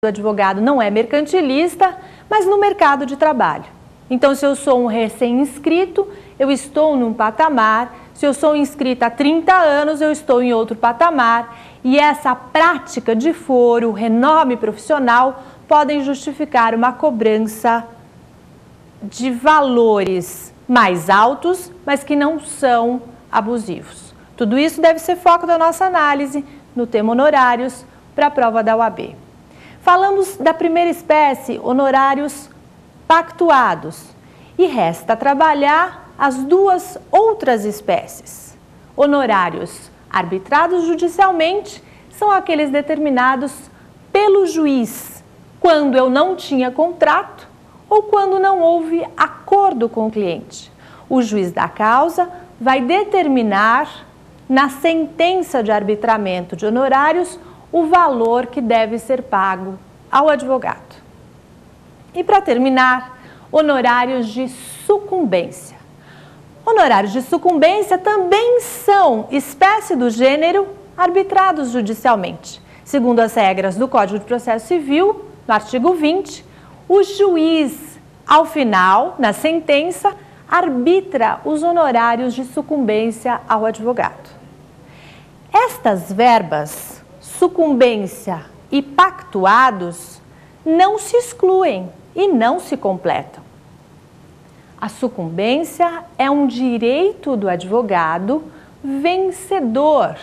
do advogado não é mercantilista, mas no mercado de trabalho. Então, se eu sou um recém-inscrito, eu estou num patamar. Se eu sou inscrita há 30 anos, eu estou em outro patamar. E essa prática de foro, renome profissional, podem justificar uma cobrança de valores mais altos, mas que não são abusivos. Tudo isso deve ser foco da nossa análise no tema honorários para a prova da OAB. Falamos da primeira espécie, honorários pactuados, e resta trabalhar as duas outras espécies. Honorários arbitrados judicialmente são aqueles determinados pelo juiz, quando eu não tinha contrato ou quando não houve acordo com o cliente. O juiz da causa vai determinar na sentença de arbitramento de honorários o valor que deve ser pago ao advogado. E para terminar, honorários de sucumbência. Honorários de sucumbência também são espécie do gênero arbitrados judicialmente. Segundo as regras do Código de Processo Civil, no artigo 20, o juiz, ao final, na sentença, arbitra os honorários de sucumbência ao advogado. Estas verbas, sucumbência e pactuados, não se excluem e não se completam. A sucumbência é um direito do advogado vencedor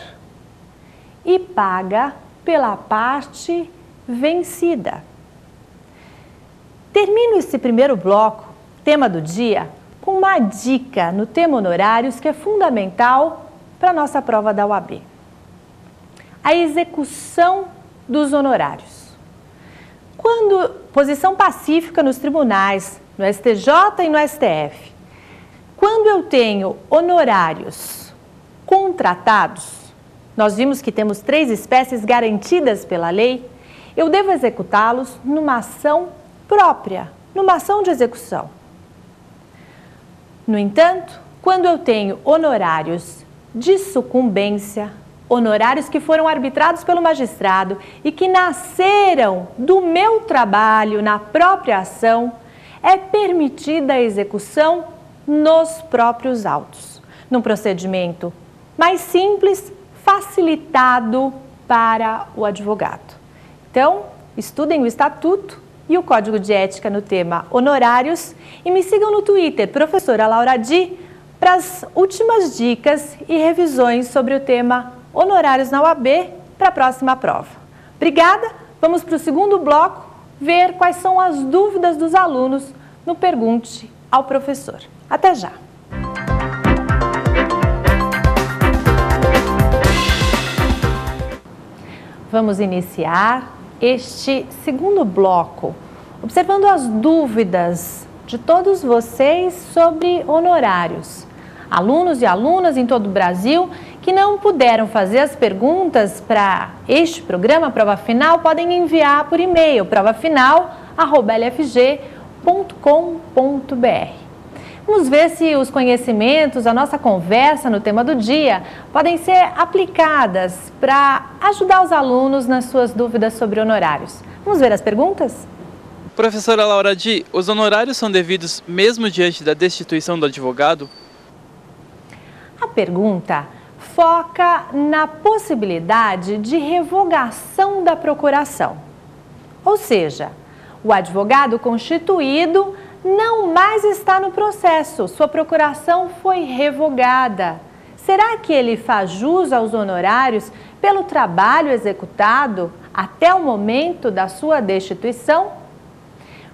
e paga pela parte vencida. Termino esse primeiro bloco, tema do dia, com uma dica no tema honorários que é fundamental para a nossa prova da OAB. A execução dos honorários. Quando posição pacífica nos tribunais, no STJ e no STF, quando eu tenho honorários contratados, nós vimos que temos 3 espécies garantidas pela lei, eu devo executá-los numa ação própria, numa ação de execução. No entanto, quando eu tenho honorários de sucumbência, honorários que foram arbitrados pelo magistrado e que nasceram do meu trabalho na própria ação, é permitida a execução nos próprios autos, num procedimento mais simples, facilitado para o advogado. Então, estudem o Estatuto e o Código de Ética no tema honorários e me sigam no Twitter, professora Laura Di, para as últimas dicas e revisões sobre o tema honorários na OAB para a próxima prova. Obrigada! Vamos para o segundo bloco, ver quais são as dúvidas dos alunos no Pergunte ao Professor. Até já! Vamos iniciar este segundo bloco, observando as dúvidas de todos vocês sobre honorários. Alunos e alunas em todo o Brasil que não puderam fazer as perguntas para este programa, Prova Final, podem enviar por e-mail, provafinal@lfg.com.br. Vamos ver se os conhecimentos, a nossa conversa no tema do dia, podem ser aplicadas para ajudar os alunos nas suas dúvidas sobre honorários. Vamos ver as perguntas? Professora Laura Di, os honorários são devidos mesmo diante da destituição do advogado? A pergunta foca na possibilidade de revogação da procuração. Ou seja, o advogado constituído não mais está no processo, sua procuração foi revogada. Será que ele faz jus aos honorários pelo trabalho executado até o momento da sua destituição?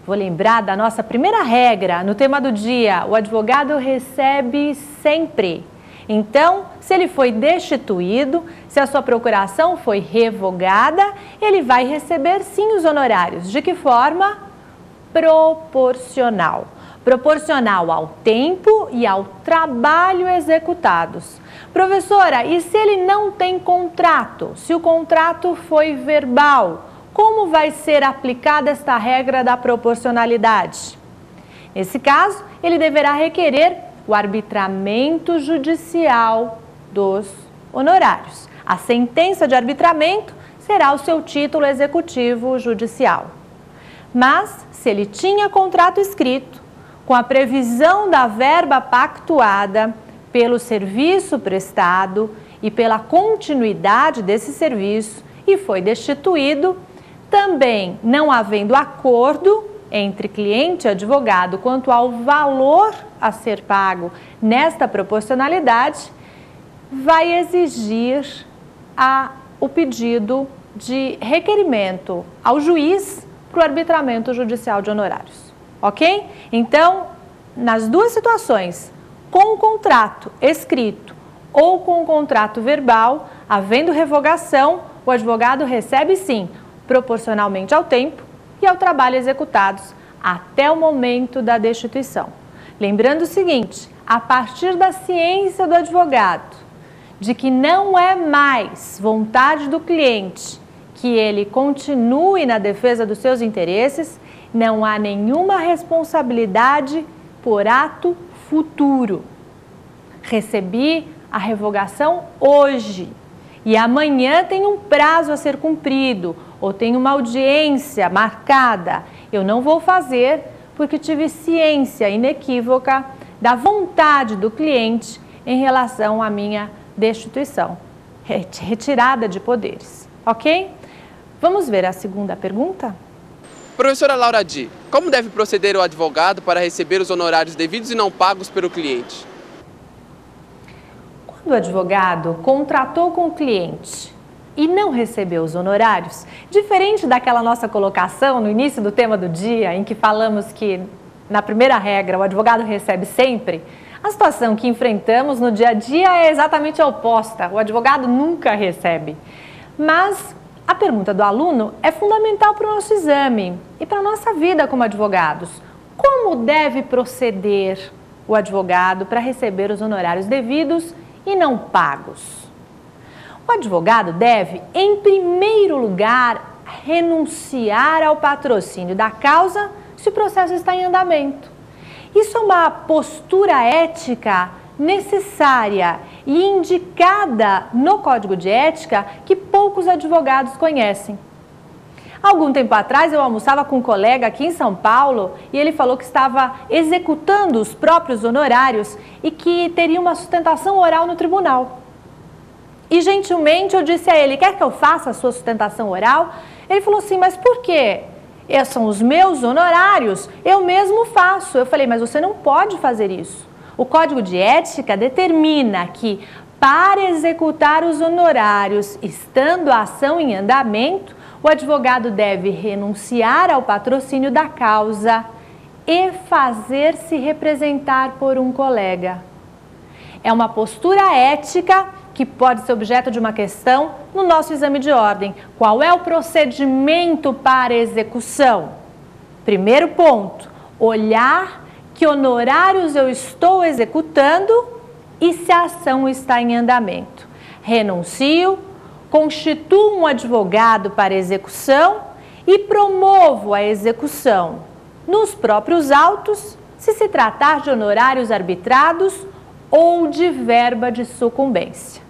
Vou lembrar da nossa primeira regra no tema do dia: o advogado recebe sempre. Então, se ele foi destituído, se a sua procuração foi revogada, ele vai receber sim os honorários. De que forma? Proporcional. Proporcional ao tempo e ao trabalho executados. Professora, e se ele não tem contrato? Se o contrato foi verbal, como vai ser aplicada esta regra da proporcionalidade? Nesse caso, ele deverá requerer o arbitramento judicial dos honorários. A sentença de arbitramento será o seu título executivo judicial. Mas, se ele tinha contrato escrito, com a previsão da verba pactuada pelo serviço prestado e pela continuidade desse serviço e foi destituído, também não havendo acordo entre cliente e advogado quanto ao valor a ser pago nesta proporcionalidade, vai exigir o pedido de requerimento ao juiz para o arbitramento judicial de honorários, ok? Então, nas duas situações, com o contrato escrito ou com o contrato verbal, havendo revogação, o advogado recebe sim, proporcionalmente ao tempo e ao trabalho executados até o momento da destituição. Lembrando o seguinte, a partir da ciência do advogado, de que não é mais vontade do cliente que ele continue na defesa dos seus interesses, não há nenhuma responsabilidade por ato futuro. Recebi a revogação hoje e amanhã tem um prazo a ser cumprido ou tem uma audiência marcada. Eu não vou fazer porque tive ciência inequívoca da vontade do cliente em relação à minha destituição, retirada de poderes, ok? Vamos ver a segunda pergunta? Professora Laura Di, como deve proceder o advogado para receber os honorários devidos e não pagos pelo cliente? Quando o advogado contratou com o cliente e não recebeu os honorários, diferente daquela nossa colocação no início do tema do dia, em que falamos que, na primeira regra, o advogado recebe sempre, a situação que enfrentamos no dia a dia é exatamente a oposta. O advogado nunca recebe. Mas a pergunta do aluno é fundamental para o nosso exame e para a nossa vida como advogados. Como deve proceder o advogado para receber os honorários devidos e não pagos? O advogado deve, em primeiro lugar, renunciar ao patrocínio da causa se o processo está em andamento. Isso é uma postura ética necessária e indicada no Código de Ética que poucos advogados conhecem. Algum tempo atrás eu almoçava com um colega aqui em São Paulo e ele falou que estava executando os próprios honorários e que teria uma sustentação oral no tribunal. E gentilmente eu disse a ele, quer que eu faça a sua sustentação oral? Ele falou assim, mas por quê? Esses são os meus honorários, eu mesmo faço. Eu falei, mas você não pode fazer isso. O Código de Ética determina que, para executar os honorários, estando a ação em andamento, o advogado deve renunciar ao patrocínio da causa e fazer-se representar por um colega. É uma postura ética que pode ser objeto de uma questão no nosso exame de ordem. Qual é o procedimento para execução? Primeiro ponto, olhar que honorários eu estou executando e se a ação está em andamento. Renuncio, constituo um advogado para execução e promovo a execução nos próprios autos, se tratar de honorários arbitrados ou de verba de sucumbência.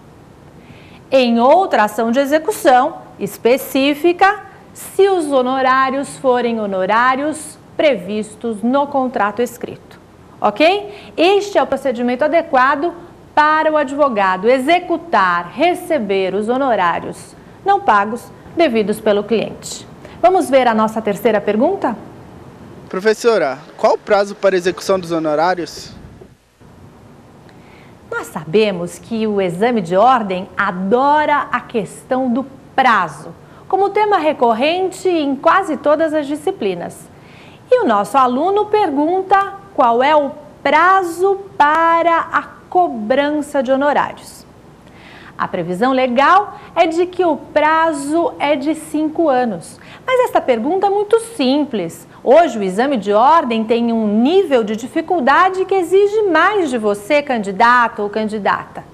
Em outra ação de execução específica, se os honorários forem honorários previstos no contrato escrito, ok? Este é o procedimento adequado para o advogado executar, receber os honorários não pagos devidos pelo cliente. Vamos ver a nossa terceira pergunta? Professora, qual o prazo para execução dos honorários? Nós sabemos que o exame de ordem adora a questão do prazo, como tema recorrente em quase todas as disciplinas. E o nosso aluno pergunta qual é o prazo para a cobrança de honorários. A previsão legal é de que o prazo é de 5 anos. Mas esta pergunta é muito simples. Hoje o exame de ordem tem um nível de dificuldade que exige mais de você, candidato ou candidata.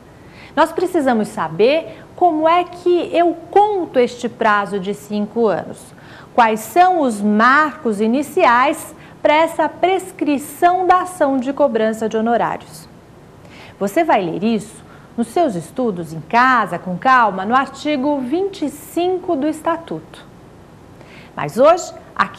Nós precisamos saber como é que eu conto este prazo de 5 anos. Quais são os marcos iniciais para essa prescrição da ação de cobrança de honorários? Você vai ler isso nos seus estudos em casa, com calma, no artigo 25 do Estatuto. Mas hoje, aqui